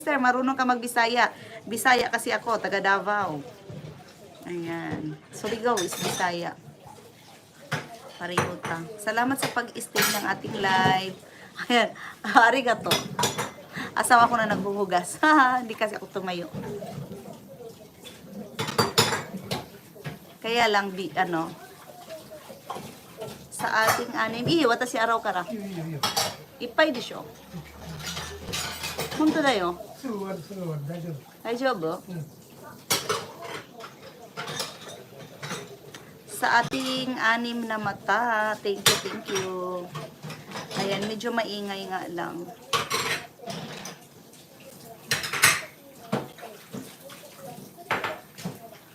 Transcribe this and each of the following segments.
Sir, marunong ka magbisaya. Bisaya kasi ako, taga Davao. Ayan. Surigao is Bisaya. Pareho ta. Salamat sa pag-stay ng ating live. Ayan. Arigato. Asawa ko na naghuhugas. Hindi kasi ako tumayo. Kaya lang, sa ating anim. Watashi araw kara. いっぱいでしょ本当だよ。すぐ終わる、すぐ終わる、大丈夫。大丈夫うん。Sa ating anim na mata. Thank you, thank you. Ayan, medyo maingay nga lang.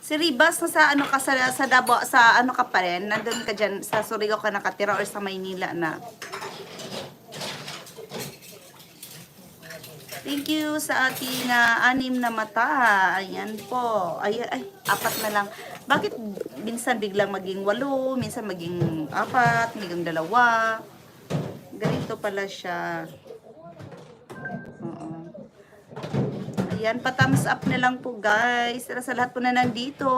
Si Ribas, sa ano ka sa Davao, sa ano ka pa rin? Nandun ka dyan, sa Surigao ka nakatira or sa Maynila na? Thank you sa ating anim na mata. Ayan po. Ay, apat na lang. Bakit minsan biglang maging 8, minsan maging 4, maging 2? Ganito pala siya. Oo. Ayan, pa-thumbs up na lang po guys. Sa lahat po na nandito.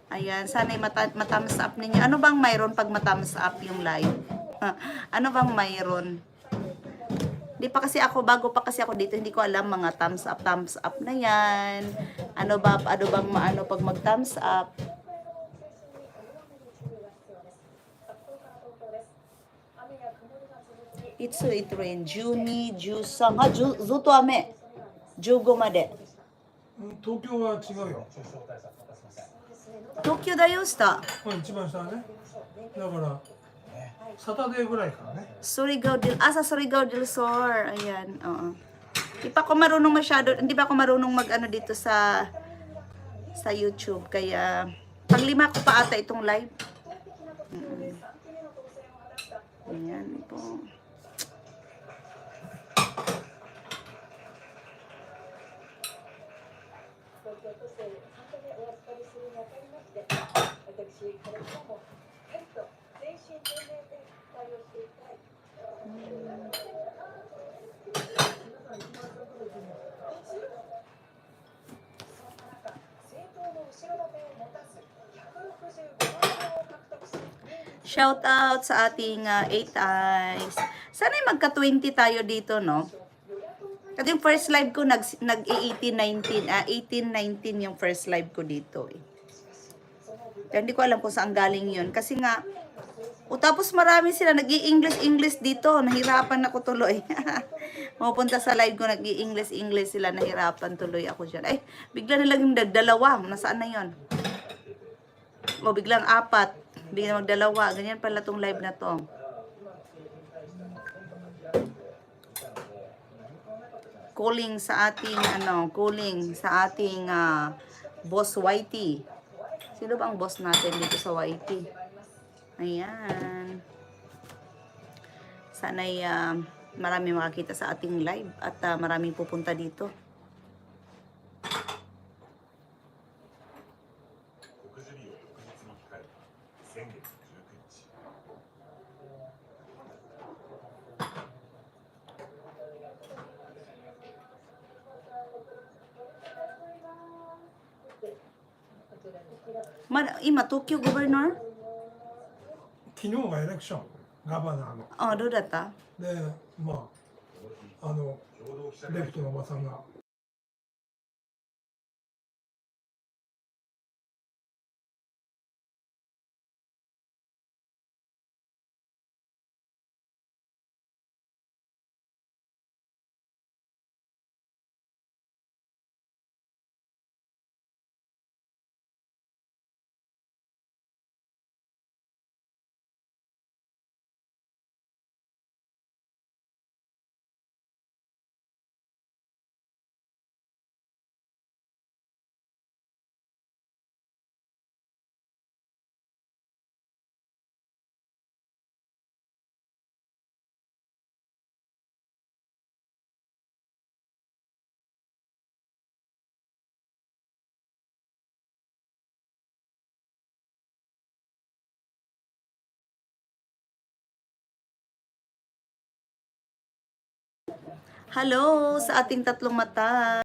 Ayan, sana'y ma-thumbs up ninyo. Ano bang mayroon pag ma-thumbs up yung live? Ano bang mayroon? Hindi pa kasi ako, bago pa kasi ako dito, hindi ko alam mga thumbs up na yan. Ano bang maano pag mag-thumbs up? Itsu it rain, Juni, Jusang, zuto ame. Jugo made. 東京は違うよ。東京だよ、sta. これ一番下ね。だからサタデーぐらいからね。Sa Surigao del Sur. Ayan, oo. Hindi pa ako marunong masyado, hindi pa ako marunong mag-ano dito sa YouTube. Kaya, pang-5 ko pa ata itong live. Ayan po. Shout out sa ating 8 eyes. Sana'y magka-20 tayo dito, no? Kasi yung first live ko, nag-18-19 yung first live ko dito. Kaya hindi ko alam kung saan galing yun. Kasi nga, tapos marami sila, nag-i-English dito. Nahirapan ako tuloy. Pupunta sa live ko, nag-i-English sila. Nahirapan tuloy ako dyan. Ay, bigla na lang yung dalawa. Nasaan na yun? O, biglang 4. Biglang mag-2. Ganyan pala tong live na to. Calling sa ating boss Whitey. Sino ba ang boss natin dito sa Whitey? Ayan. Sana'y marami makakita sa ating live at maraming pupunta dito. Ima, Tokyo Governor? 昨日がエレクション、ガバナーの。あ、どうだった？で、まあレフトのおばさんが Hello sa ating tatlong mata.